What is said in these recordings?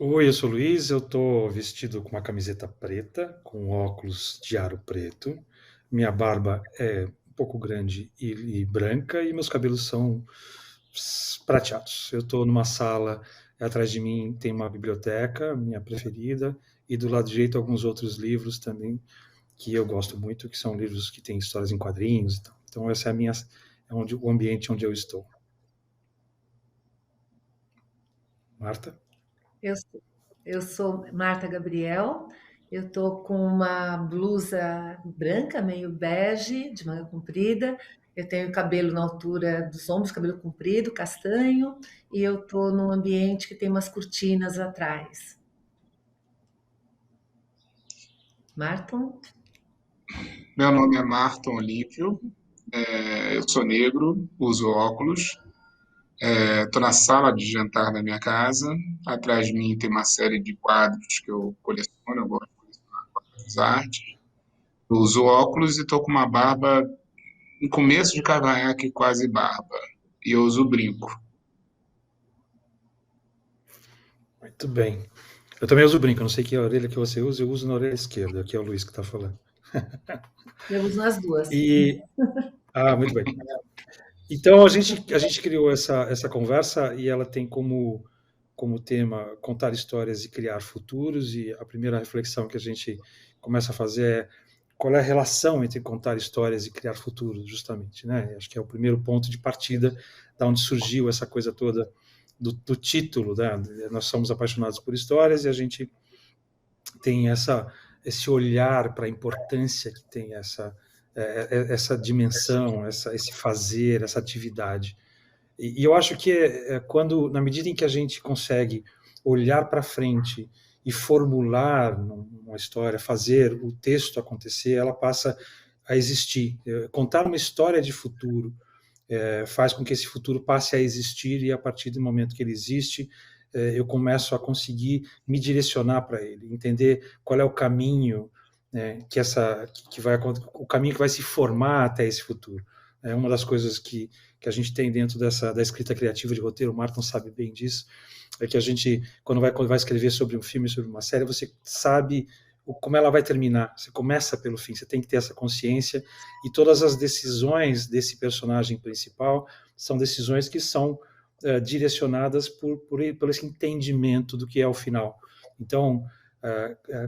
Oi, eu sou o Luiz, eu tô vestido com uma camiseta preta, com óculos de aro preto. Minha barba é um pouco grande e branca e meus cabelos são prateados. Eu estou numa sala, atrás de mim tem uma biblioteca, minha preferida, e do lado direito alguns outros livros também que eu gosto muito, que são livros que têm histórias em quadrinhos e tal. Então essa é a minha, o ambiente onde eu estou. Marta? Eu, eu sou Marta Gabriel, eu tô com uma blusa branca, meio bege, de manga comprida. Eu tenho cabelo na altura dos ombros, cabelo comprido, castanho, e eu tô num ambiente que tem umas cortinas atrás. Marton? Meu nome é Marton Olívio, eu sou negro, uso óculos, estou na sala de jantar da minha casa. Atrás de mim tem uma série de quadros que eu coleciono, eu gosto de colecionar quadros de arte. Eu uso óculos e estou com uma barba, um começo de cavanhaque quase barba, e eu uso brinco. Muito bem. Eu também uso brinco, não sei que orelha que você usa, eu uso na orelha esquerda, que é o Luiz que está falando. Eu uso nas duas. E, muito bem. Então a gente criou essa conversa e ela tem como tema contar histórias e criar futuros. E a primeira reflexão que a gente começa a fazer é qual é a relação entre contar histórias e criar futuros, justamente, né? Acho que é o primeiro ponto de partida da onde surgiu essa coisa toda do título, né? Nós somos apaixonados por histórias e a gente tem esse olhar para a importância que tem essa dimensão, esse fazer, essa atividade. E eu acho que quando, na medida em que a gente consegue olhar para frente e formular uma história, fazer o texto acontecer, ela passa a existir. Contar uma história de futuro faz com que esse futuro passe a existir e a partir do momento que ele existe, eu começo a conseguir me direcionar para ele, entender qual é o caminho que vai o caminho que vai se formar até esse futuro. É uma das coisas que a gente tem dentro da escrita criativa de roteiro, o Martin sabe bem disso, é que a gente, quando vai escrever sobre um filme, sobre uma série, você sabe como ela vai terminar. Você começa pelo fim, você tem que ter essa consciência e todas as decisões desse personagem principal são decisões que são direcionadas por esse entendimento do que é o final. Então,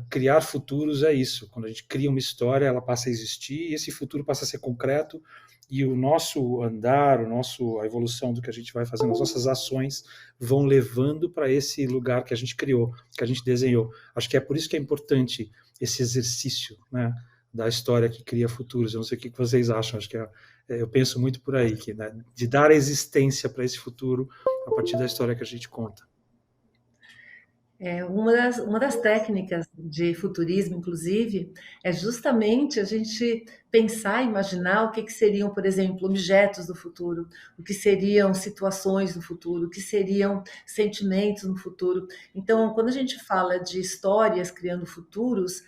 criar futuros é isso. Quando a gente cria uma história, ela passa a existir e esse futuro passa a ser concreto e o nosso andar, a evolução do que a gente vai fazendo, as nossas ações vão levando para esse lugar que a gente criou, que a gente desenhou. Acho que é por isso que é importante esse exercício, né, da história que cria futuros. Eu não sei o que vocês acham, acho que eu penso muito por aí, que, né, de dar existência para esse futuro a partir da história que a gente conta. Uma das técnicas de futurismo, inclusive, é justamente a gente pensar, imaginar o que seriam, por exemplo, objetos do futuro, o que seriam situações no futuro, o que seriam sentimentos no futuro. Então, quando a gente fala de histórias criando futuros,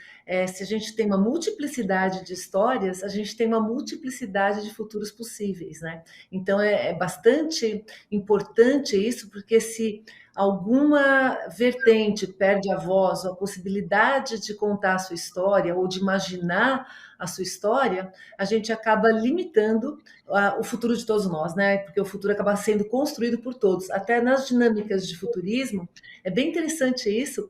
se a gente tem uma multiplicidade de histórias, a gente tem uma multiplicidade de futuros possíveis, né? Então, é bastante importante isso, porque se alguma vertente perde a voz ou a possibilidade de contar a sua história ou de imaginar a sua história, a gente acaba limitando o futuro de todos nós, né? Porque o futuro acaba sendo construído por todos. Até nas dinâmicas de futurismo, é bem interessante isso.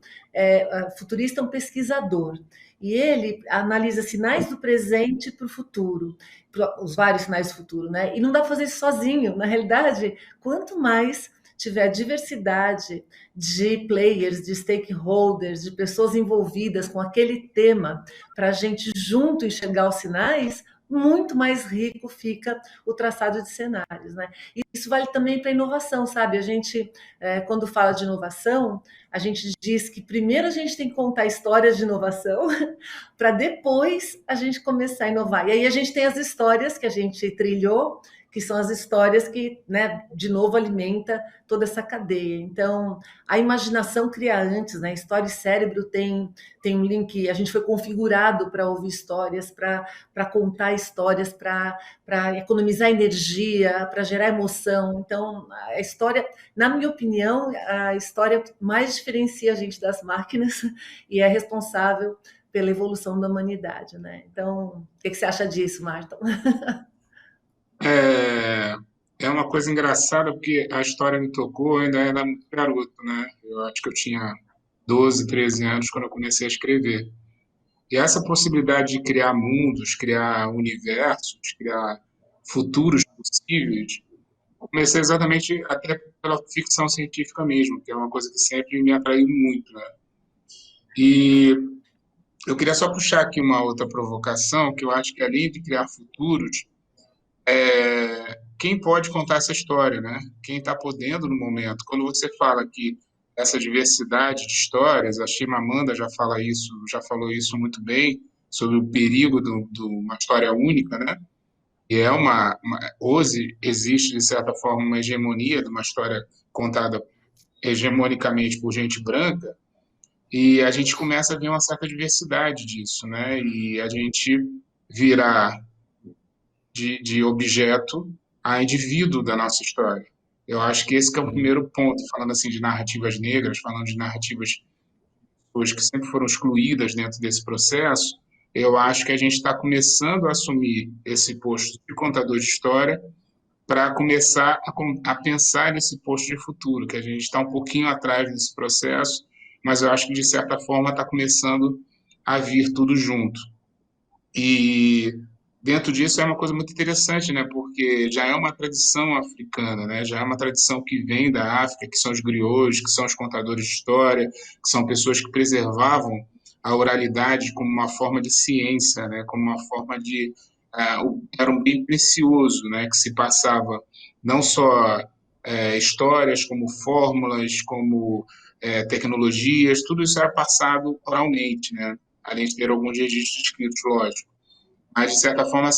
O futurista é um pesquisador e ele analisa sinais do presente para o futuro, os vários sinais do futuro, né? E não dá para fazer isso sozinho. Na realidade, quanto mais tiver diversidade de players, de stakeholders, de pessoas envolvidas com aquele tema, para a gente junto enxergar os sinais, muito mais rico fica o traçado de cenários, né? E isso vale também para inovação, sabe? A gente, quando fala de inovação, a gente diz que primeiro a gente tem que contar histórias de inovação para depois a gente começar a inovar. E aí a gente tem as histórias que a gente trilhou, que são as histórias que, né, de novo alimenta toda essa cadeia. Então, a imaginação cria antes, né? História e cérebro tem um link, a gente foi configurado para ouvir histórias, para contar histórias, para economizar energia, para gerar emoção. Então, a história, na minha opinião, a história mais diferencia a gente das máquinas e é responsável pela evolução da humanidade, né? Então, o que você acha disso, Marta? É, é uma coisa engraçada porque a história me tocou, eu ainda era muito garoto, né? Eu acho que eu tinha 12, 13 anos quando eu comecei a escrever. E essa possibilidade de criar mundos, criar universos, criar futuros possíveis, eu comecei exatamente até pela ficção científica mesmo, que é uma coisa que sempre me atraiu muito, né? E eu queria só puxar aqui uma outra provocação, que eu acho que além de criar futuros, quem pode contar essa história, né? Quem está podendo no momento. Quando você fala que essa diversidade de histórias, a Chimamanda já fala isso, já falou isso muito bem sobre o perigo de uma história única, né? E é hoje existe de certa forma uma hegemonia de uma história contada hegemonicamente por gente branca, e a gente começa a ver uma certa diversidade disso, né? E a gente virar de objeto a indivíduo da nossa história. Eu acho que esse que é o primeiro ponto, falando assim de narrativas negras, falando de narrativas hoje que sempre foram excluídas dentro desse processo, eu acho que a gente está começando a assumir esse posto de contador de história para começar a pensar nesse posto de futuro, que a gente está um pouquinho atrás desse processo, mas eu acho que de certa forma está começando a vir tudo junto. E dentro disso é uma coisa muito interessante, né? Porque já é uma tradição africana, né? Já é uma tradição que vem da África, que são os griots, que são os contadores de história, que são pessoas que preservavam a oralidade como uma forma de ciência, né? Como uma forma de era um bem precioso, né? Que se passava não só histórias, como fórmulas, como tecnologias, tudo isso era passado oralmente, né? Além de ter alguns registros escritos, lógico. Mas, de certa forma,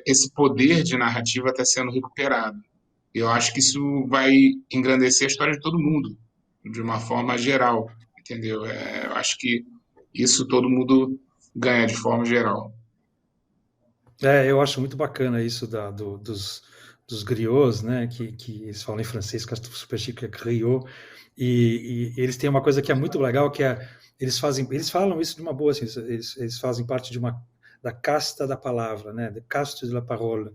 esse poder de narrativa está sendo recuperado. Eu acho que isso vai engrandecer a história de todo mundo, de uma forma geral, entendeu? Eu acho que isso todo mundo ganha de forma geral. Eu acho muito bacana isso dos griots, né? Que eles falam em francês, que é super chique, que é griot. E eles têm uma coisa que é muito legal, que é eles falam isso de uma boa, assim, eles fazem parte da casta da palavra, né? The caste de la parole.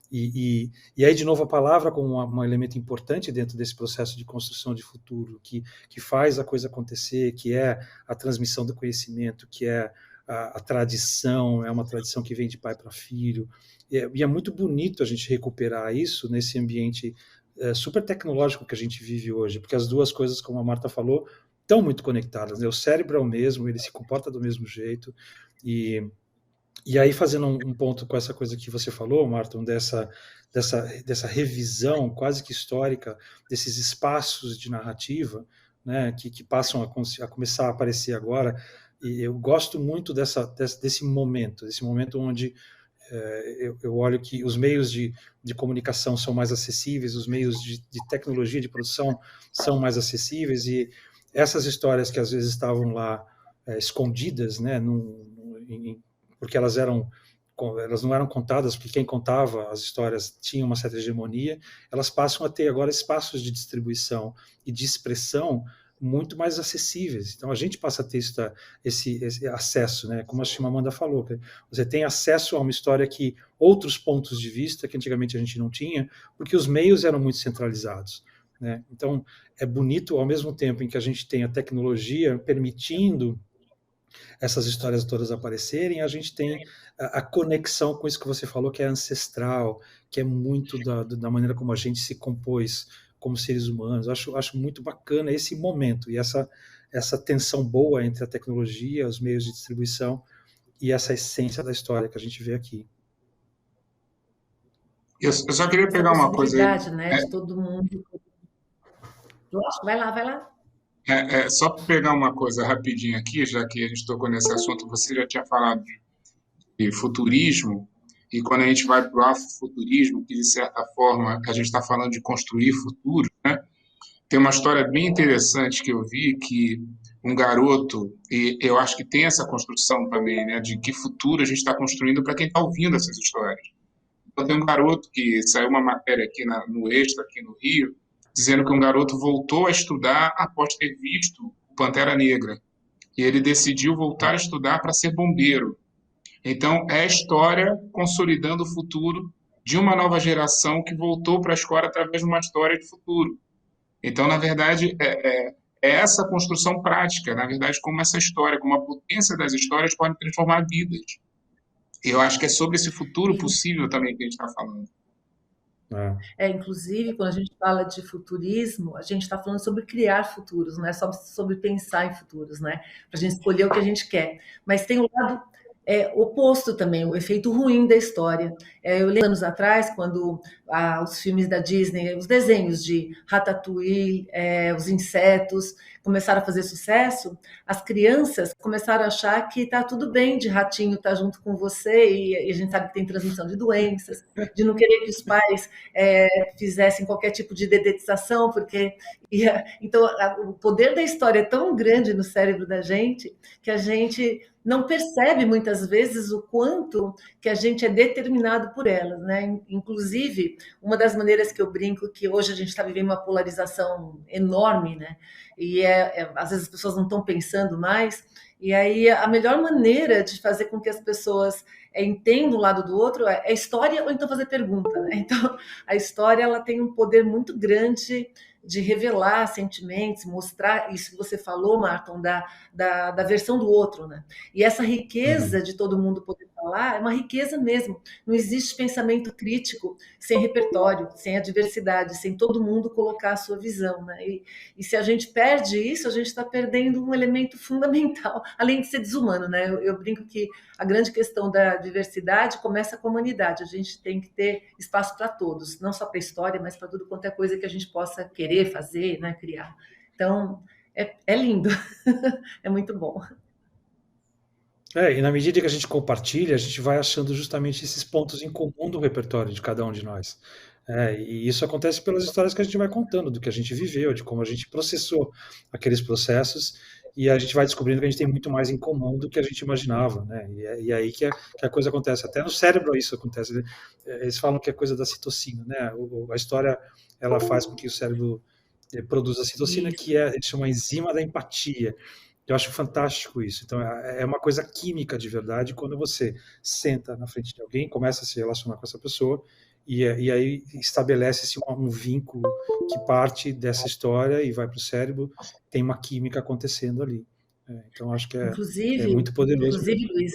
E aí, de novo, a palavra como um elemento importante dentro desse processo de construção de futuro, que faz a coisa acontecer, que é a transmissão do conhecimento, que é a tradição, é uma tradição que vem de pai para filho. E é muito bonito a gente recuperar isso nesse ambiente super tecnológico que a gente vive hoje, porque as duas coisas, como a Marta falou, estão muito conectadas, né? O cérebro é o mesmo, ele se comporta do mesmo jeito, e aí, fazendo um ponto com essa coisa que você falou, Martin, dessa revisão quase que histórica desses espaços de narrativa, né, que passam a começar a aparecer agora, e eu gosto muito desse momento onde eu olho que os meios de comunicação são mais acessíveis, os meios de tecnologia de produção são mais acessíveis, e essas histórias que às vezes estavam lá escondidas, né, porque elas não eram contadas, porque quem contava as histórias tinha uma certa hegemonia, elas passam a ter agora espaços de distribuição e de expressão muito mais acessíveis. Então a gente passa a ter esse acesso, né? Como a Chimamanda falou, você tem acesso a uma história que outros pontos de vista que antigamente a gente não tinha, porque os meios eram muito centralizados, né? Então é bonito ao mesmo tempo em que a gente tem a tecnologia permitindo essas histórias todas aparecerem, a gente tem a conexão com isso que você falou, que é ancestral, que é muito da maneira como a gente se compôs como seres humanos. Acho muito bacana esse momento e essa tensão boa entre a tecnologia, os meios de distribuição e essa essência da história que a gente vê aqui. Eu só queria pegar uma coisa aí. Né, de todo mundo. Vai lá. Só pegar uma coisa rapidinho aqui, já que a gente tocou nesse assunto, você já tinha falado de futurismo, E quando a gente vai para o afrofuturismo, que de certa forma a gente está falando de construir futuro, né? Tem uma história bem interessante que eu vi que um garoto, e eu acho que tem essa construção também, né, de que futuro a gente está construindo para quem está ouvindo essas histórias. Então, tem um garoto que saiu uma matéria aqui no Extra, aqui no Rio, dizendo que um garoto voltou a estudar após ter visto o Pantera Negra. E ele decidiu voltar a estudar para ser bombeiro. Então, é a história consolidando o futuro de uma nova geração que voltou para a escola através de uma história de futuro. Então, na verdade, é essa construção prática, na verdade, como essa história, como a potência das histórias pode transformar vidas. E eu acho que é sobre esse futuro possível também que a gente está falando. Inclusive, quando a gente fala de futurismo, a gente está falando sobre criar futuros, não é só sobre pensar em futuros, né? Para a gente escolher o que a gente quer. Mas tem o lado oposto também, o efeito ruim da história. Eu lembro anos atrás, quando os filmes da Disney, os desenhos de Ratatouille, os insetos começaram a fazer sucesso, as crianças começaram a achar que está tudo bem de ratinho estar junto com você, e a gente sabe que tem transmissão de doenças, de não querer que os pais fizessem qualquer tipo de dedetização, porque então o poder da história é tão grande no cérebro da gente que a gente não percebe muitas vezes o quanto que a gente é determinado por elas, né? Inclusive, uma das maneiras que eu brinco que hoje a gente está vivendo uma polarização enorme, né? E às vezes as pessoas não estão pensando mais, e aí a melhor maneira de fazer com que as pessoas entendam o lado do outro é história ou então fazer pergunta, né? Então, a história ela tem um poder muito grande de revelar sentimentos, mostrar isso que você falou, Marton, da versão do outro, né? E essa riqueza de todo mundo poder falar é uma riqueza mesmo. Não existe pensamento crítico sem repertório, sem a diversidade, sem todo mundo colocar a sua visão, né? E se a gente perde isso, a gente está perdendo um elemento fundamental, além de ser desumano, né? Eu brinco que a grande questão da diversidade começa com a humanidade. A gente tem que ter espaço para todos, não só para a história, mas para tudo quanto é coisa que a gente possa querer fazer, né, criar. Então, é lindo, é muito bom. E na medida que a gente compartilha, a gente vai achando justamente esses pontos em comum do repertório de cada um de nós. E isso acontece pelas histórias que a gente vai contando, do que a gente viveu, de como a gente processou aqueles processos, e a gente vai descobrindo que a gente tem muito mais em comum do que a gente imaginava, né? E aí que a coisa acontece. Até no cérebro isso acontece. Eles falam que é coisa da citocina, né? A história, ela faz com que o cérebro produza citocina, que eles chamam a enzima da empatia. Eu acho fantástico isso. Então, é uma coisa química de verdade quando você senta na frente de alguém, começa a se relacionar com essa pessoa, e aí estabelece-se um vínculo que parte dessa história e vai para o cérebro, tem uma química acontecendo ali. Então, acho que é muito poderoso. Inclusive, Luiz,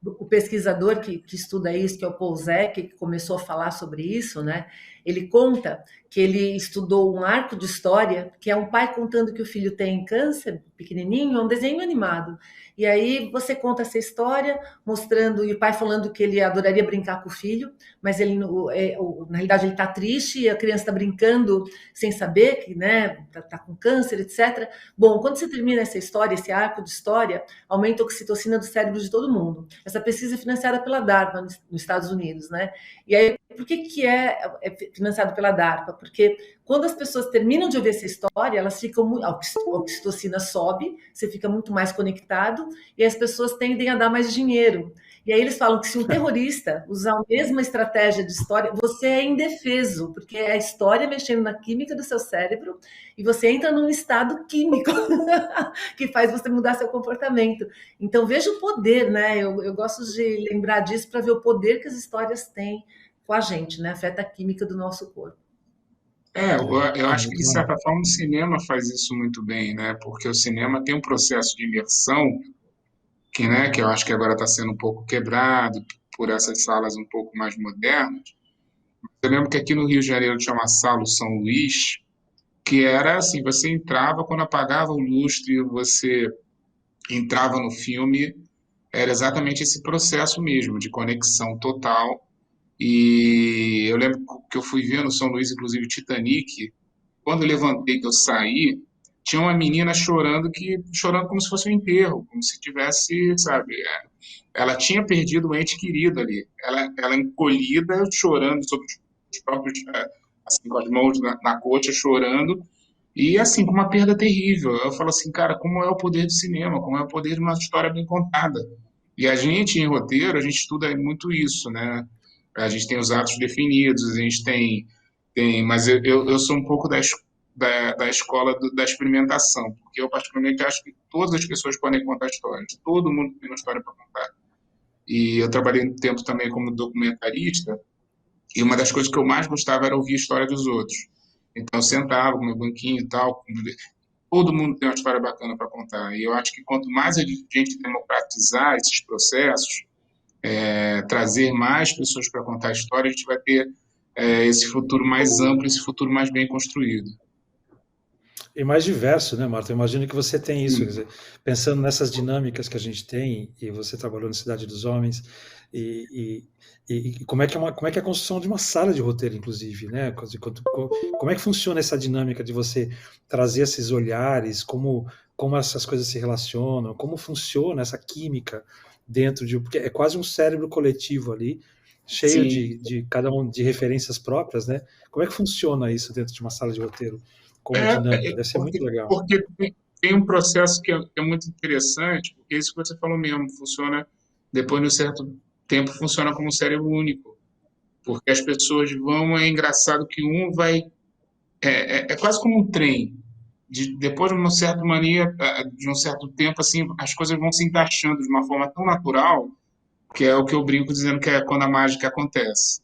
o pesquisador que estuda isso, que é o Paul Zek, que começou a falar sobre isso, né? Ele conta que ele estudou um arco de história, que é um pai contando que o filho tem câncer, pequenininho, é um desenho animado. E aí você conta essa história, mostrando, e o pai falando que ele adoraria brincar com o filho, mas ele, na realidade, ele está triste e a criança está brincando sem saber que, né, tá com câncer, etc. Bom, quando você termina essa história, esse arco de história, aumenta a oxitocina do cérebro de todo mundo. Essa pesquisa é financiada pela DARPA nos Estados Unidos, né? E aí, por que é financiado pela DARPA? Porque quando as pessoas terminam de ouvir essa história, elas ficam, a oxitocina sobe, você fica muito mais conectado e as pessoas tendem a dar mais dinheiro. E aí eles falam que se um terrorista usar a mesma estratégia de história, você é indefeso, porque é a história mexendo na química do seu cérebro e você entra num estado químico que faz você mudar seu comportamento. Então veja o poder, né? Eu gosto de lembrar disso para ver o poder que as histórias têm com a gente, né? Afeta a química do nosso corpo. Eu acho que, de certa forma, o cinema faz isso muito bem, né? Porque o cinema tem um processo de imersão que, né, que eu acho que agora está sendo um pouco quebrado por essas salas um pouco mais modernas. Eu lembro que aqui no Rio de Janeiro tinha uma sala, o São Luís, que era assim, você entrava, quando apagava o lustre, você entrava no filme, era exatamente esse processo mesmo, de conexão total. E eu lembro que eu fui ver no São Luís, inclusive, Titanic. Quando eu levantei, que eu saí, tinha uma menina chorando como se fosse um enterro, como se tivesse, sabe, ela tinha perdido um ente querido ali. Ela encolhida, chorando sobre os próprios, assim, com as mãos na coxa, chorando, e assim, com uma perda terrível. Eu falo assim, cara, como é o poder do cinema, como é o poder de uma história bem contada. E a gente, em roteiro, a gente estuda muito isso, né? A gente tem os atos definidos, a gente mas eu sou um pouco da escola da experimentação, porque eu particularmente acho que todas as pessoas podem contar histórias, todo mundo tem uma história para contar. E eu trabalhei um tempo também como documentarista, e uma das coisas que eu mais gostava era ouvir a história dos outros. Então eu sentava com meu banquinho e tal, todo mundo tem uma história bacana para contar. E eu acho que quanto mais a gente democratizar esses processos, trazer mais pessoas para contar a história, a gente vai ter esse futuro mais amplo, esse futuro mais bem construído. E mais diverso, né, Marta? Eu imagino que você tem isso, quer Sim, dizer, pensando nessas dinâmicas que a gente tem, e você trabalhou na Cidade dos Homens, e como é que como é que é a construção de uma sala de roteiro, inclusive, né? Como é que funciona essa dinâmica de você trazer esses olhares, como essas coisas se relacionam, como funciona essa química dentro de, porque é quase um cérebro coletivo ali, cheio sim. de cada um de referências próprias, né? Como é que funciona isso dentro de uma sala de roteiro? Como dinâmica, deve ser muito legal. Porque tem um processo que é muito interessante, porque isso que você falou mesmo, funciona, depois de um certo tempo, funciona como um cérebro único. Porque as pessoas vão, é engraçado que um vai. É quase como um trem. Depois de uma certa mania, de um certo tempo, assim, as coisas vão se encaixando de uma forma tão natural, que é o que eu brinco dizendo que é quando a mágica acontece.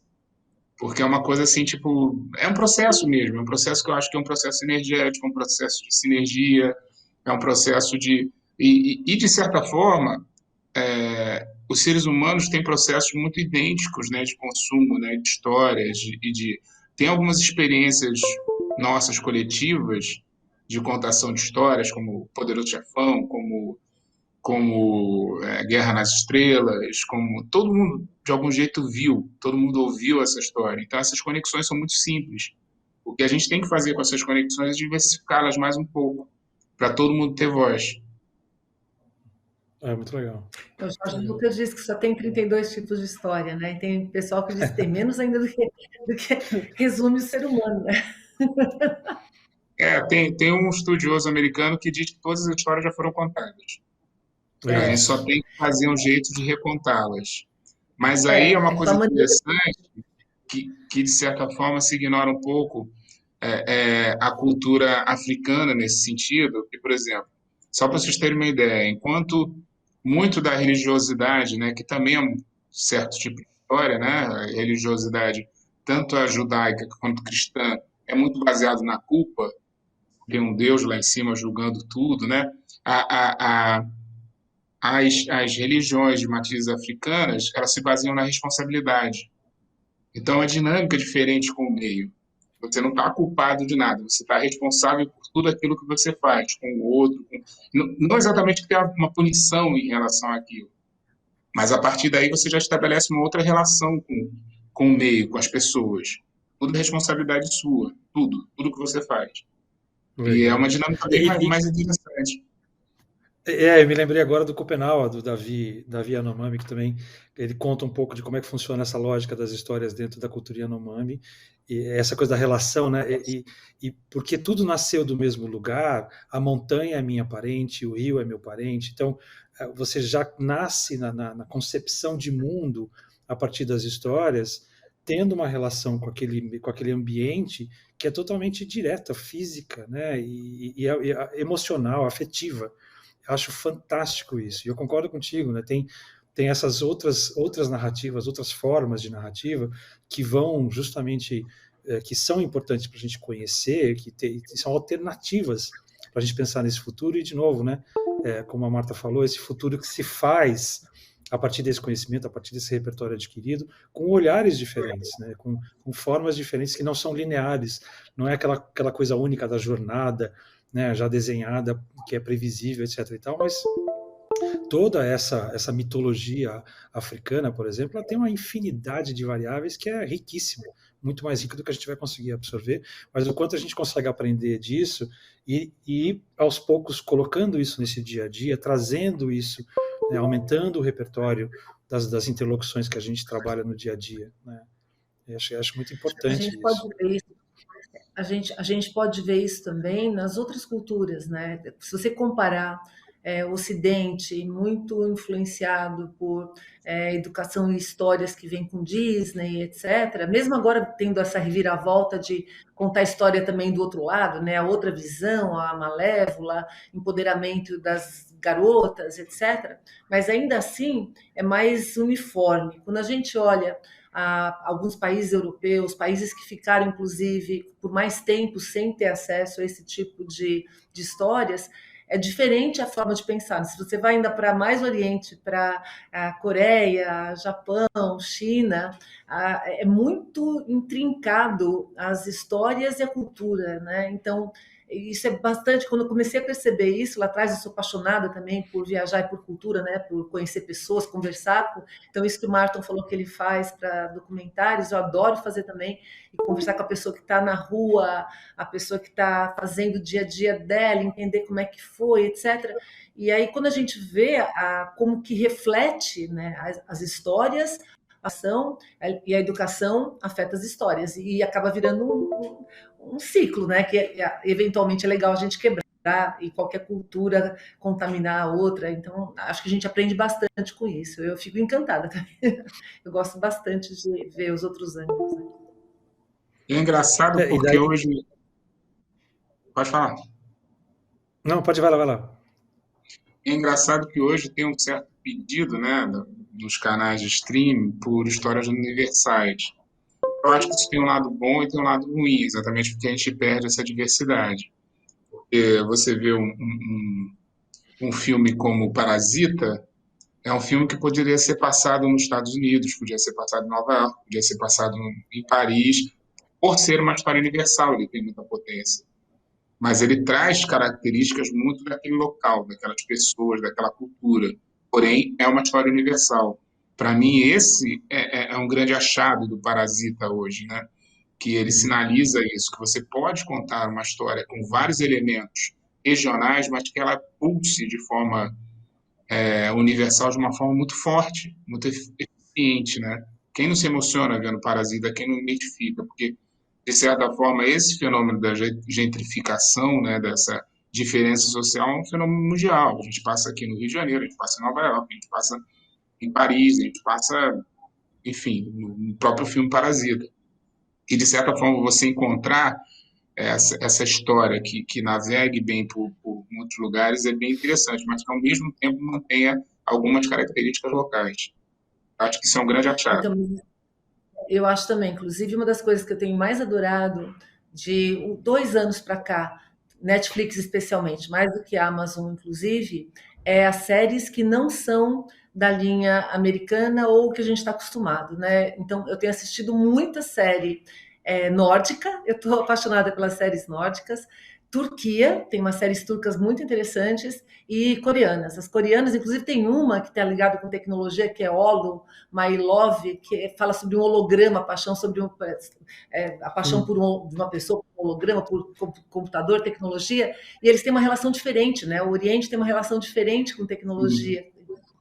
Porque é uma coisa assim, tipo, é um processo mesmo, é um processo que eu acho que é um processo energético, um processo de sinergia, é um processo de. De certa forma, os seres humanos têm processos muito idênticos, né, de consumo, né, de histórias, tem algumas experiências nossas coletivas de contação de histórias, como Poderoso Chefão, como Guerra nas Estrelas, como todo mundo de algum jeito viu, todo mundo ouviu essa história. Então essas conexões são muito simples. O que a gente tem que fazer com essas conexões é diversificá-las mais um pouco, para todo mundo ter voz. É muito legal. O Muito Jorge legal. Lucas diz que só tem 32 tipos de história, né? E tem pessoal que diz que tem menos ainda do que resume o ser humano, né? Tem um estudioso americano que diz que todas as histórias já foram contadas. A gente só Isso. tem que fazer um jeito de recontá-las. Mas aí é uma A coisa maneira. interessante que de certa forma, se ignora um pouco a cultura africana nesse sentido. Que, por exemplo, só para vocês terem uma ideia, enquanto muito da religiosidade, né, que também é um certo tipo de história, né, a religiosidade, tanto a judaica quanto a cristã, é muito baseado na culpa, tem um Deus lá em cima julgando tudo, né? A, a, as religiões de matrizes africanas, elas se baseiam na responsabilidade. Então, a dinâmica é diferente com o meio. Você não está culpado de nada, você está responsável por tudo aquilo que você faz com o outro. Não exatamente que tenha uma punição em relação àquilo, mas a partir daí você já estabelece uma outra relação com o meio, com as pessoas. Tudo é responsabilidade sua, tudo que você faz. E é uma Legal. dinâmica bem E, mais interessante. eu me lembrei agora do Copenau, do Davi Yanomami, que também ele conta um pouco de como é que funciona essa lógica das histórias dentro da cultura Yanomami, e essa coisa da relação, né? E porque tudo nasceu do mesmo lugar, a montanha é minha parente, o rio é meu parente, então você já nasce na concepção de mundo a partir das histórias, tendo uma relação com aquele ambiente que é totalmente direta, física, né? E emocional, afetiva. Acho fantástico isso. E eu concordo contigo, né? Tem essas outras narrativas, outras formas de narrativa que vão justamente que são importantes para a gente conhecer, que são alternativas para a gente pensar nesse futuro e de novo, né? Como a Marta falou, esse futuro que se faz a partir desse conhecimento, a partir desse repertório adquirido, com olhares diferentes, né? Com formas diferentes que não são lineares, não é aquela coisa única da jornada, né, já desenhada, que é previsível, etc. e tal, mas toda essa mitologia africana, por exemplo, ela tem uma infinidade de variáveis que é riquíssima muito mais rica do que a gente vai conseguir absorver, mas o quanto a gente consegue aprender disso e aos poucos colocando isso nesse dia a dia, trazendo isso, né, aumentando o repertório das interlocuções que a gente trabalha no dia a dia, né? Eu acho muito A importante gente pode isso. ver isso, a gente pode ver isso também nas outras culturas, né? Se você comparar o Ocidente, muito influenciado por educação e histórias que vêm com Disney, etc. Mesmo agora tendo essa reviravolta de contar a história também do outro lado, né? A outra visão, a Malévola, empoderamento das garotas, etc. Mas ainda assim é mais uniforme. Quando a gente olha alguns países europeus, países que ficaram, inclusive, por mais tempo sem ter acesso a esse tipo de histórias, é diferente a forma de pensar. Se você vai ainda para mais Oriente, para a Coreia, Japão, China, é muito intrincado as histórias e a cultura, né? Então, isso é bastante. Quando eu comecei a perceber isso lá atrás, eu sou apaixonada também por viajar e por cultura, né? Por conhecer pessoas, conversar com. Então, isso que o Martin falou que ele faz para documentários, eu adoro fazer também, e conversar com a pessoa que está na rua, a pessoa que está fazendo o dia a dia dela, entender como é que foi, etc. E aí, quando a gente vê como que reflete, né, as histórias, a ação e a educação afeta as histórias, e acaba virando um ciclo, né, que eventualmente é legal a gente quebrar, e qualquer cultura contaminar a outra. Então, acho que a gente aprende bastante com isso. Eu fico encantada também. Eu gosto bastante de ver os outros ângulos, né? É engraçado E porque daí, hoje. Pode falar. não, pode vai lá, vai lá. É engraçado que hoje tem um certo pedido, né, dos canais de streaming por histórias universais. Eu acho que isso tem um lado bom e tem um lado ruim, exatamente porque a gente perde essa diversidade. Você vê um filme como Parasita, é um filme que poderia ser passado nos Estados Unidos, podia ser passado em Nova York, podia ser passado em Paris, por ser uma história universal, ele tem muita potência. Mas ele traz características muito daquele local, daquelas pessoas, daquela cultura. Porém, é uma história universal. Para mim, esse é um grande achado do Parasita hoje, né? Que ele sinaliza isso, que você pode contar uma história com vários elementos regionais, mas que ela pulse de forma universal, de uma forma muito forte, muito eficiente, né? Quem não se emociona vendo Parasita, quem não identifica, porque de certa forma, esse fenômeno da gentrificação, né, dessa diferença social, é um fenômeno mundial. A gente passa aqui no Rio de Janeiro, a gente passa em Nova York, a gente passa em Paris, a gente passa, enfim, no próprio filme Parasita. E, de certa forma, você encontrar essa história que navegue bem por muitos lugares é bem interessante, mas que, ao mesmo tempo, mantenha algumas características locais. Acho que isso é um grande achado. Então, eu acho também, inclusive, uma das coisas que eu tenho mais adorado de 2 anos para cá, Netflix especialmente, mais do que a Amazon, inclusive, é as séries que não são da linha americana ou que a gente está acostumado, né? Então, eu tenho assistido muita série nórdica, eu estou apaixonada pelas séries nórdicas. Turquia, tem umas séries turcas muito interessantes, e coreanas. As coreanas, inclusive, tem uma que está ligada com tecnologia, que é Olo, My Love, que fala sobre um holograma, a paixão sobre a paixão de uma pessoa por um holograma, por computador, tecnologia, e eles têm uma relação diferente, né? O Oriente tem uma relação diferente com tecnologia,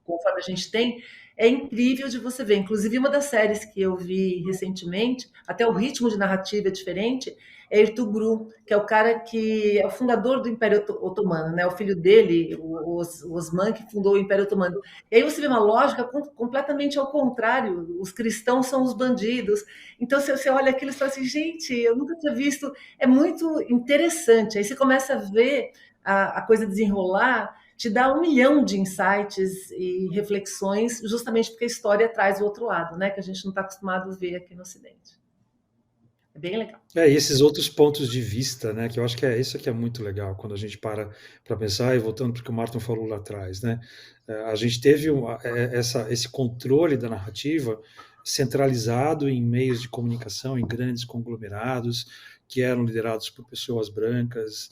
conforme a gente tem. É incrível de você ver. Inclusive, uma das séries que eu vi recentemente, até o ritmo de narrativa é diferente, é Ertugrul, que é o cara que é o fundador do Império Otomano, né? O filho dele, o Osman, que fundou o Império Otomano. E aí você vê uma lógica completamente ao contrário. Os cristãos são os bandidos. Então, você olha aquilo e fala assim, gente, eu nunca tinha visto. É muito interessante. Aí você começa a ver a coisa desenrolar, te dá 1 milhão de insights e reflexões, justamente porque a história traz o outro lado, né? Que a gente não está acostumado a ver aqui no Ocidente. É bem legal. E esses outros pontos de vista, né, que eu acho que isso que é muito legal, quando a gente para pensar, e voltando para o que o Martin falou lá atrás, né, a gente teve esse controle da narrativa centralizado em meios de comunicação, em grandes conglomerados, que eram liderados por pessoas brancas,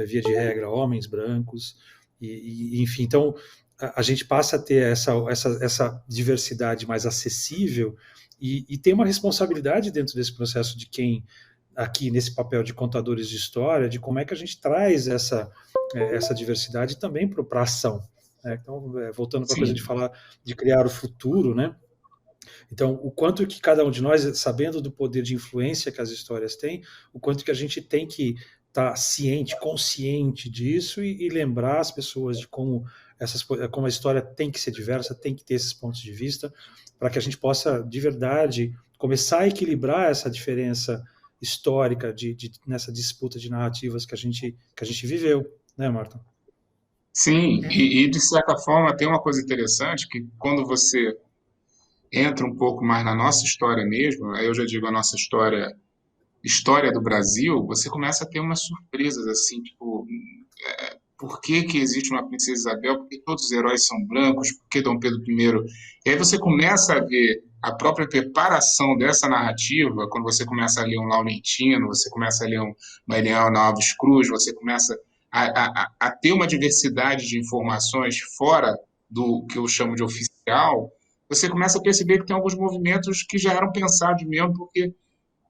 via de regra, homens brancos, enfim, então a gente passa a ter essa diversidade mais acessível E tem uma responsabilidade dentro desse processo de quem, aqui nesse papel de contadores de história, de como é que a gente traz essa diversidade também para a ação. Então, voltando para a coisa de Sim, falar, de criar o futuro, né? Então, o quanto que cada um de nós, sabendo do poder de influência que as histórias têm, o quanto que a gente tem que estar ciente, consciente disso e lembrar as pessoas de como a história tem que ser diversa, tem que ter esses pontos de vista, para que a gente possa, de verdade, começar a equilibrar essa diferença histórica nessa disputa de narrativas que a gente viveu, né, Marta? sim, É. e de certa forma tem uma coisa interessante que quando você entra um pouco mais na nossa história mesmo, aí eu já digo a nossa história do Brasil, você começa a ter umas surpresas assim, tipo, por que que existe uma princesa Isabel? Por que todos os heróis são brancos? Por que Dom Pedro I? E aí você começa a ver a própria preparação dessa narrativa, quando você começa a ler um Laurentino, você começa a ler um Mariano Alves Cruz, você começa a ter uma diversidade de informações fora do que eu chamo de oficial, você começa a perceber que tem alguns movimentos que já eram pensados mesmo, porque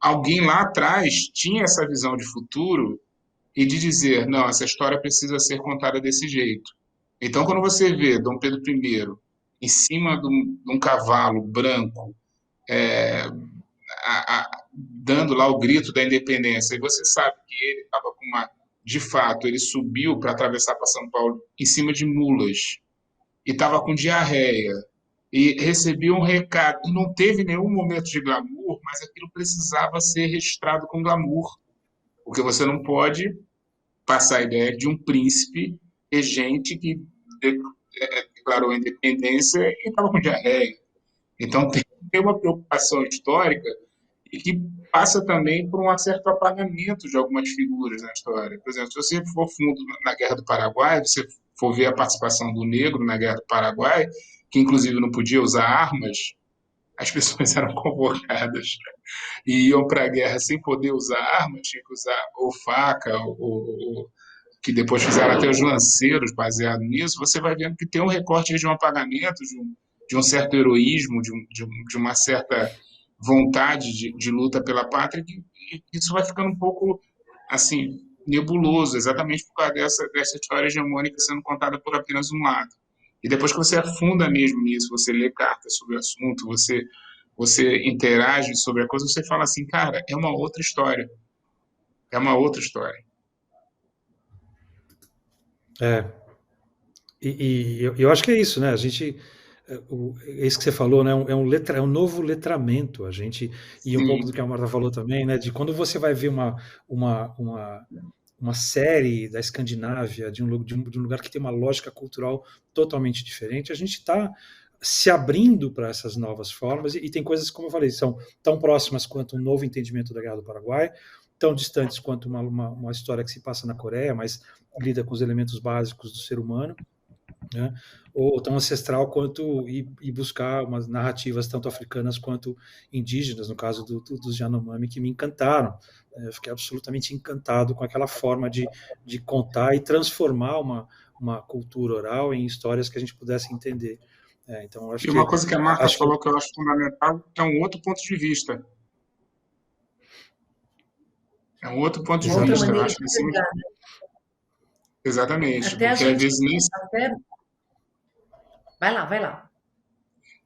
alguém lá atrás tinha essa visão de futuro e de dizer, não, essa história precisa ser contada desse jeito. Então, quando você vê Dom Pedro I em cima de um cavalo branco, dando lá o grito da independência, e você sabe que ele estava com uma. De fato, ele subiu para atravessar para São Paulo em cima de mulas e estava com diarreia e recebia um recado. E não teve nenhum momento de glamour, mas aquilo precisava ser registrado com glamour, porque você não pode passar a ideia de um príncipe regente que declarou a independência e estava com diarreia. Então tem uma preocupação histórica e que passa também por um certo apagamento de algumas figuras na história. Por exemplo, se você for fundo na Guerra do Paraguai, você for ver a participação do negro na Guerra do Paraguai, que inclusive não podia usar armas, as pessoas eram convocadas e iam para a guerra sem poder usar armas, tinha que usar ou faca, ou que depois fizeram até os lanceiros baseado nisso, você vai vendo que tem um recorte de um apagamento, de um certo heroísmo, de uma certa vontade de luta pela pátria, que isso vai ficando um pouco assim nebuloso, exatamente por causa dessa história hegemônica sendo contada por apenas um lado. E depois que você afunda mesmo nisso, você lê cartas sobre o assunto, você interage sobre a coisa, você fala assim, cara, é uma outra história. É uma outra história. É, eu acho que é isso, né? A gente, é isso que você falou, né? É um novo letramento, a gente, e um pouco do Sim, que a Marta falou também, né? De quando você vai ver uma, uma, uma série da Escandinávia, de um lugar que tem uma lógica cultural totalmente diferente, a gente está se abrindo para essas novas formas, e tem coisas, como eu falei, são tão próximas quanto um novo entendimento da Guerra do Paraguai, tão distantes quanto uma história que se passa na Coreia, mas lida com os elementos básicos do ser humano, né? Ou tão ancestral quanto ir buscar umas narrativas tanto africanas quanto indígenas, no caso dos Yanomami, que me encantaram. Eu fiquei absolutamente encantado com aquela forma de contar e transformar uma cultura oral em histórias que a gente pudesse entender. Então, e uma coisa que a Marta acho que falou que eu acho fundamental é um outro ponto de vista. É um outro ponto de Uma outra vista. Eu exatamente. maneira acho de que assim, enxergar. exatamente, Até a porque às gente. vezes Até... Vai lá, vai lá.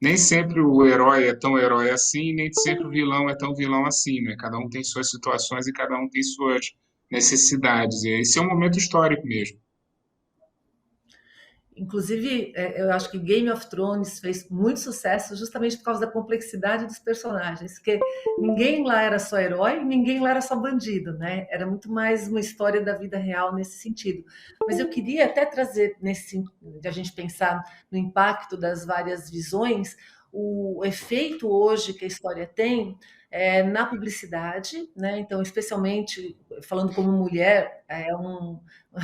nem sempre o herói é tão herói assim, nem sempre o vilão é tão vilão assim, né? Cada um tem suas situações e cada um tem suas necessidades. E esse é um momento histórico mesmo. Inclusive, eu acho que Game of Thrones fez muito sucesso justamente por causa da complexidade dos personagens, porque ninguém lá era só herói, ninguém lá era só bandido, né? Era muito mais uma história da vida real nesse sentido. Mas eu queria até trazer de a gente pensar no impacto das várias visões, o efeito hoje que a história tem na publicidade, né? Então, especialmente falando como mulher,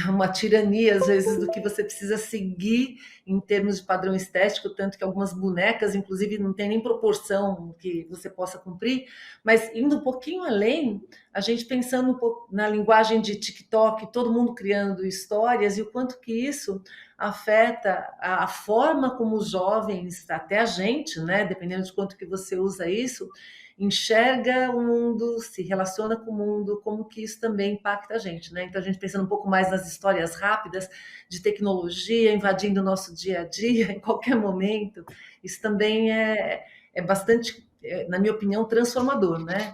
uma tirania às vezes do que você precisa seguir em termos de padrão estético, tanto que algumas bonecas, inclusive, não tem nem proporção que você possa cumprir, mas indo um pouquinho além, a gente pensando um pouco na linguagem de TikTok, todo mundo criando histórias e o quanto que isso afeta a forma como os jovens, até a gente, né, dependendo de quanto que você usa isso, enxerga o mundo, se relaciona com o mundo, como que isso também impacta a gente, né? Então a gente pensando um pouco mais nas histórias rápidas de tecnologia invadindo o nosso dia a dia em qualquer momento, isso também é bastante, na minha opinião, transformador, né?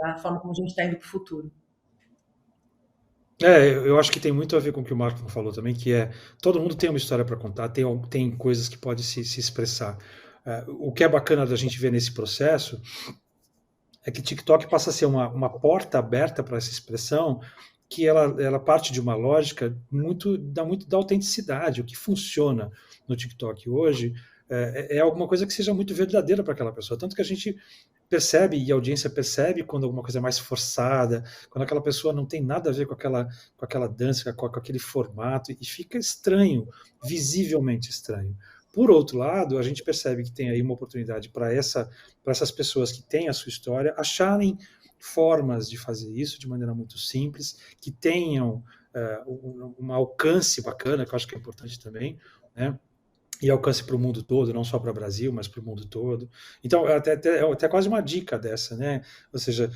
A forma como a gente está indo para o futuro. Eu acho que tem muito a ver com o que o Marco falou também, que todo mundo tem uma história para contar, tem coisas que pode se expressar. O que é bacana da gente ver nesse processo é que TikTok passa a ser uma porta aberta para essa expressão, que ela parte de uma lógica muito da autenticidade. O que funciona no TikTok hoje é alguma coisa que seja muito verdadeira para aquela pessoa. Tanto que a gente percebe, e a audiência percebe, quando alguma coisa é mais forçada, quando aquela pessoa não tem nada a ver com aquela dança, com aquele formato, e fica estranho, visivelmente estranho. Por outro lado, a gente percebe que tem aí uma oportunidade para essas pessoas que têm a sua história acharem formas de fazer isso de maneira muito simples, que tenham um alcance bacana, que eu acho que é importante também, né? E alcance para o mundo todo, não só para o Brasil, mas para o mundo todo. Então, até quase uma dica dessa, né? Ou seja,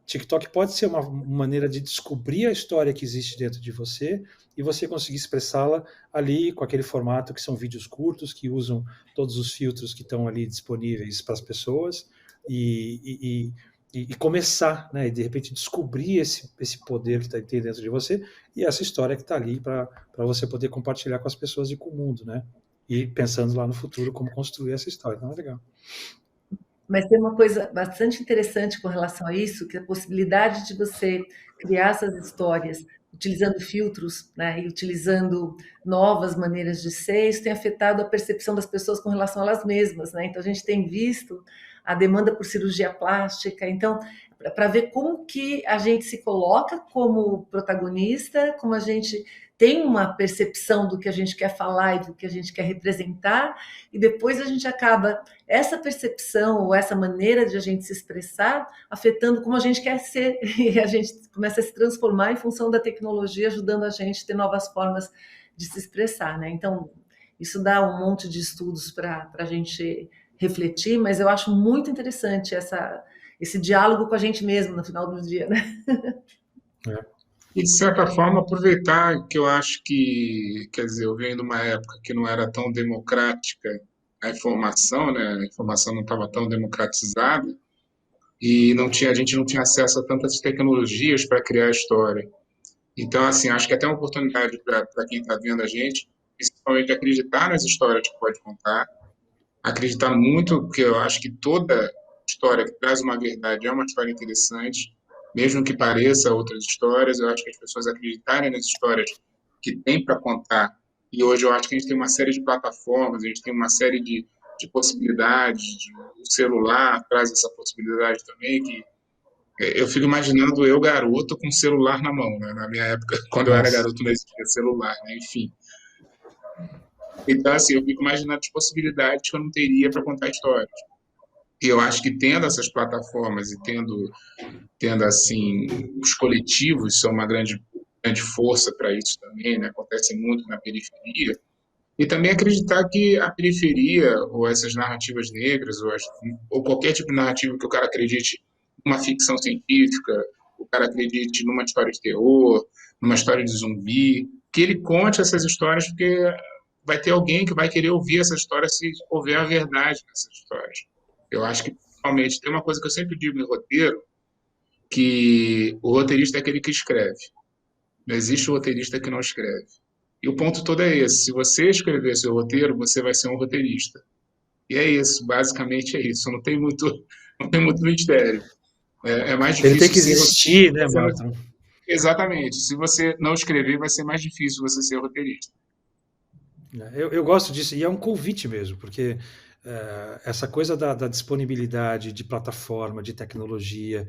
TikTok pode ser uma maneira de descobrir a história que existe dentro de você e você conseguir expressá-la ali com aquele formato que são vídeos curtos, que usam todos os filtros que estão ali disponíveis para as pessoas e começar, né? E de repente descobrir esse poder que tem dentro de você e essa história que está ali para você poder compartilhar com as pessoas e com o mundo, né? E pensando lá no futuro como construir essa história. Então é legal. Mas tem uma coisa bastante interessante com relação a isso, que é a possibilidade de você criar essas histórias utilizando filtros, né, e utilizando novas maneiras de ser, isso tem afetado a percepção das pessoas com relação a elas mesmas, né? Então a gente tem visto a demanda por cirurgia plástica, então para ver como que a gente se coloca como protagonista, como a gente tem uma percepção do que a gente quer falar e do que a gente quer representar, e depois a gente acaba essa percepção ou essa maneira de a gente se expressar afetando como a gente quer ser e a gente começa a se transformar em função da tecnologia, ajudando a gente a ter novas formas de se expressar, né? Então, isso dá um monte de estudos para a gente refletir, mas eu acho muito interessante esse diálogo com a gente mesmo no final do dia, né? E, de certa forma, aproveitar que eu acho que, quer dizer, eu venho de uma época que não era tão democrática a informação, né? A informação não estava tão democratizada e a gente não tinha acesso a tantas tecnologias para criar história. Então, assim, acho que é até uma oportunidade para quem está vendo a gente, principalmente acreditar nas histórias que pode contar, acreditar muito, porque eu acho que toda história que traz uma verdade é uma história interessante, mesmo que pareça outras histórias. Eu acho que as pessoas acreditarem nas histórias que tem para contar. E hoje eu acho que a gente tem uma série de plataformas, a gente tem uma série de possibilidades, o celular traz essa possibilidade também, que eu fico imaginando eu, garoto, com o celular na mão, né? Na minha época, quando eu era garoto, não existia celular, né? Enfim. Então, assim, eu fico imaginando as possibilidades que eu não teria para contar histórias. E eu acho que tendo essas plataformas e tendo assim, os coletivos são uma grande força para isso também, né? Acontece muito na periferia. E também acreditar que a periferia, ou essas narrativas negras, ou qualquer tipo de narrativa que o cara acredite numa ficção científica, o cara acredite numa história de terror, numa história de zumbi, que ele conte essas histórias, porque vai ter alguém que vai querer ouvir essa história se houver a verdade nessas histórias. Eu acho que, principalmente, tem uma coisa que eu sempre digo em roteiro, que o roteirista é aquele que escreve. Não existe o roteirista que não escreve. E o ponto todo é esse. Se você escrever seu roteiro, você vai ser um roteirista. E é isso, basicamente é isso. Não tem muito mistério. É mais difícil. Ele tem que existir, né, Martin? Exatamente. Se você não escrever, vai ser mais difícil você ser roteirista. Eu gosto disso, e é um convite mesmo, porque essa coisa da disponibilidade de plataforma, de tecnologia,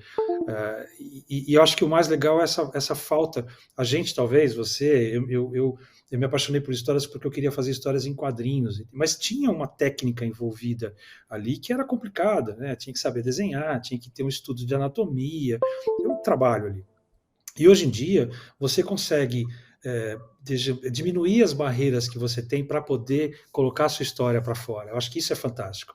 e eu acho que o mais legal é essa falta. A gente, talvez, você, eu me apaixonei por histórias porque eu queria fazer histórias em quadrinhos, mas tinha uma técnica envolvida ali que era complicada, né? Tinha que saber desenhar, tinha que ter um estudo de anatomia, um trabalho ali. E hoje em dia, você consegue diminuir as barreiras que você tem para poder colocar a sua história para fora. Eu acho que isso é fantástico.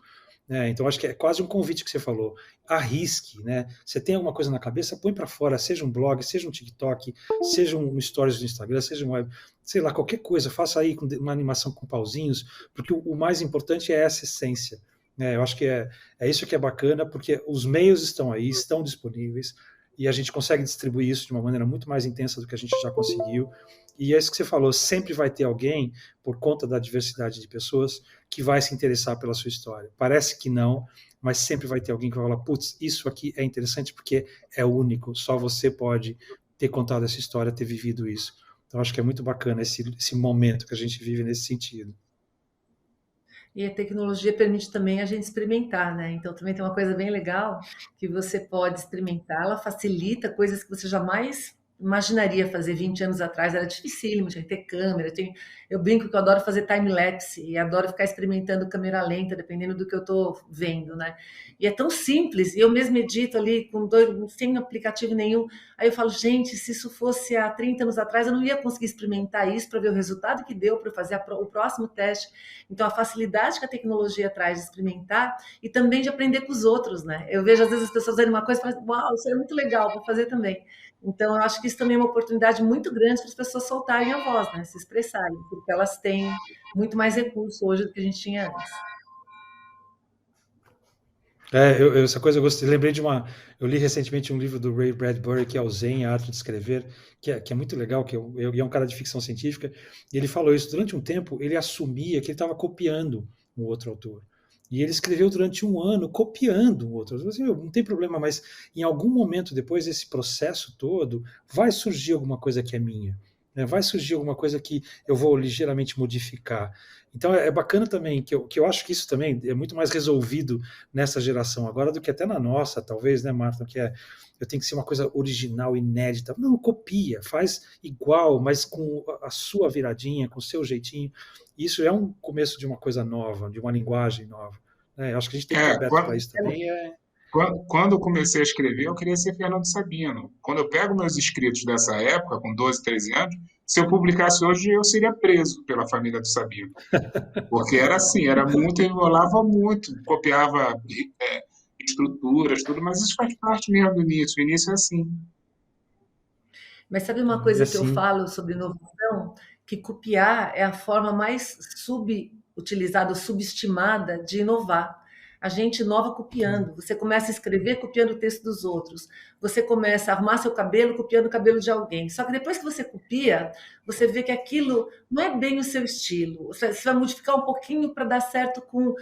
Então, acho que é quase um convite que você falou. Arrisque, né? Você tem alguma coisa na cabeça, põe para fora, seja um blog, seja um TikTok, seja um stories do Instagram, seja um web, sei lá, qualquer coisa, faça aí uma animação com pauzinhos, porque o mais importante é essa essência. Eu acho que é isso que é bacana, porque os meios estão aí, estão disponíveis, e a gente consegue distribuir isso de uma maneira muito mais intensa do que a gente já conseguiu. E é isso que você falou, sempre vai ter alguém, por conta da diversidade de pessoas, que vai se interessar pela sua história. Parece que não, mas sempre vai ter alguém que vai falar, putz, isso aqui é interessante porque é único, só você pode ter contado essa história, ter vivido isso. Então, acho que é muito bacana esse momento que a gente vive nesse sentido. E a tecnologia permite também a gente experimentar, né? Então também tem uma coisa bem legal que você pode experimentar, ela facilita coisas que você jamais imaginaria fazer 20 anos atrás, era dificílimo, tinha que ter câmera, eu brinco que eu adoro fazer time-lapse e adoro ficar experimentando câmera lenta, dependendo do que eu estou vendo, né? E é tão simples, e eu mesmo edito ali sem aplicativo nenhum, aí eu falo, gente, se isso fosse há 30 anos atrás, eu não ia conseguir experimentar isso para ver o resultado que deu para fazer o próximo teste. Então, a facilidade que a tecnologia traz de experimentar e também de aprender com os outros, né? Eu vejo, às vezes, as pessoas fazendo uma coisa e falam, uau, isso é muito legal, vou fazer também. Então, eu acho que isso também é uma oportunidade muito grande para as pessoas soltarem a voz, né? Se expressarem, porque elas têm muito mais recurso hoje do que a gente tinha antes. Essa coisa eu gostei. Lembrei de eu li recentemente um livro do Ray Bradbury, que é o Zen, a Arte de Escrever, que é muito legal, é um cara de ficção científica, e ele falou isso. Durante um tempo, ele assumia que ele estava copiando um outro autor. E ele escreveu durante um ano copiando um outro. Assim, não tem problema, mas em algum momento depois desse processo todo, vai surgir alguma coisa que é minha. Né? Vai surgir alguma coisa que eu vou ligeiramente modificar. Então é bacana também, que eu acho que isso também é muito mais resolvido nessa geração agora do que até na nossa, talvez, né, Marta? Eu tenho que ser uma coisa original, inédita. Não, copia, faz igual, mas com a sua viradinha, com o seu jeitinho. Isso é um começo de uma coisa nova, de uma linguagem nova. Né? Eu acho que a gente tem que estar aberto para isso também. Quando eu comecei a escrever, eu queria ser Fernando Sabino. Quando eu pego meus escritos dessa época, com 12, 13 anos, se eu publicasse hoje, eu seria preso pela família do Sabino. Porque era assim, era muito, eu enrolava muito, copiava estruturas, tudo, mas isso faz parte mesmo do início. O início é assim. Mas sabe uma E coisa que eu assim, falo sobre inovação? Que copiar é a forma mais subutilizada, subestimada de inovar. A gente inova copiando. Você começa a escrever copiando o texto dos outros. Você começa a arrumar seu cabelo copiando o cabelo de alguém. Só que depois que você copia, você vê que aquilo não é bem o seu estilo. Você vai modificar um pouquinho para dar certo com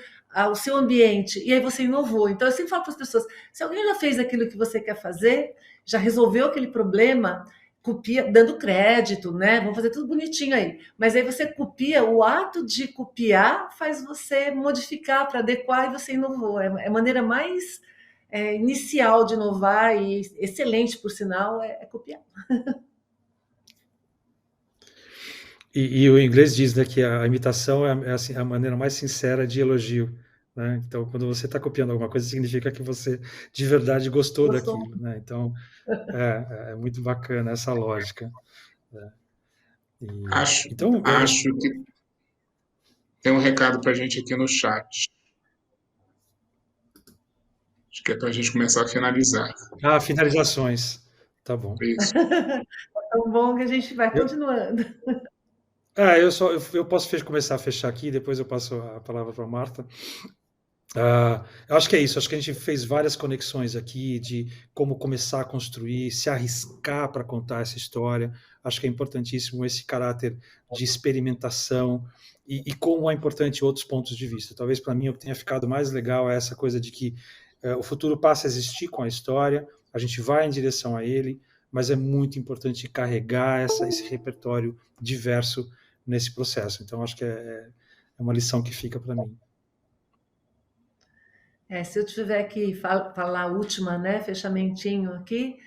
o seu ambiente. E aí você inovou. Então eu sempre falo para as pessoas: se alguém já fez aquilo que você quer fazer, já resolveu aquele problema, copia, dando crédito, né? Vamos fazer tudo bonitinho aí. Mas aí você copia, o ato de copiar faz você modificar para adequar e você inovou. É a maneira mais inicial de inovar e excelente, por sinal, é copiar. e o inglês diz, né, que a imitação é assim, a maneira mais sincera de elogio. Né? Então, quando você está copiando alguma coisa, significa que você de verdade gostou Gostou? daquilo. Né? Então, é muito bacana essa lógica. Né? Acho, Então, acho que tem um recado para a gente aqui no chat. Acho que é para a gente começar a finalizar. finalizações. Tá bom. Isso. É tão bom que a gente vai Eu, continuando. eu posso começar a fechar aqui, depois eu passo a palavra para a Marta. Eu acho que é isso, acho que a gente fez várias conexões aqui de como começar a construir, se arriscar para contar essa história. Acho que é importantíssimo esse caráter de experimentação e como é importante outros pontos de vista. Talvez para mim o que tenha ficado mais legal é essa coisa de que o futuro passa a existir com a história, a gente vai em direção a ele, mas é muito importante carregar esse repertório diverso nesse processo. Então acho que é uma lição que fica para mim. Se eu tiver que falar a última, né, fechamentinho aqui,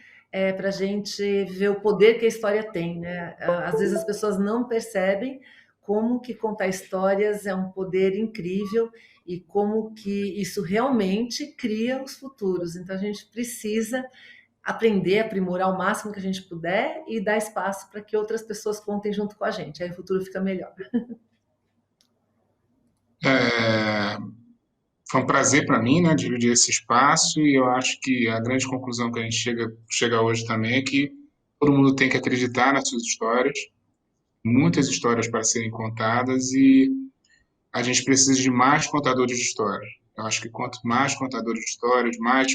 para a gente ver o poder que a história tem, né? Às vezes as pessoas não percebem como que contar histórias é um poder incrível e como que isso realmente cria os futuros. Então a gente precisa aprender, aprimorar o máximo que a gente puder e dar espaço para que outras pessoas contem junto com a gente. Aí o futuro fica melhor. É, foi um prazer para mim, né, dividir esse espaço e eu acho que a grande conclusão que a gente chega hoje também é que todo mundo tem que acreditar nas suas histórias, muitas histórias para serem contadas e a gente precisa de mais contadores de histórias. Eu acho que quanto mais contadores de histórias, mais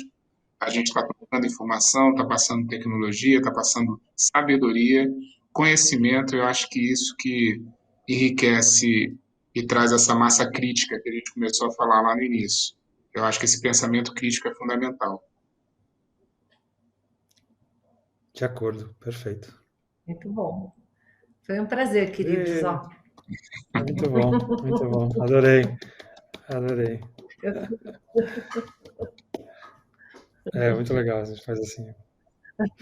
a gente está passando informação, está passando tecnologia, está passando sabedoria, conhecimento. Eu acho que isso que enriquece e traz essa massa crítica que a gente começou a falar lá no início. Eu acho que esse pensamento crítico é fundamental. De acordo, perfeito. Muito bom. Foi um prazer, queridos. Ó. Muito bom, muito bom. Adorei, adorei. É muito legal, a gente faz assim.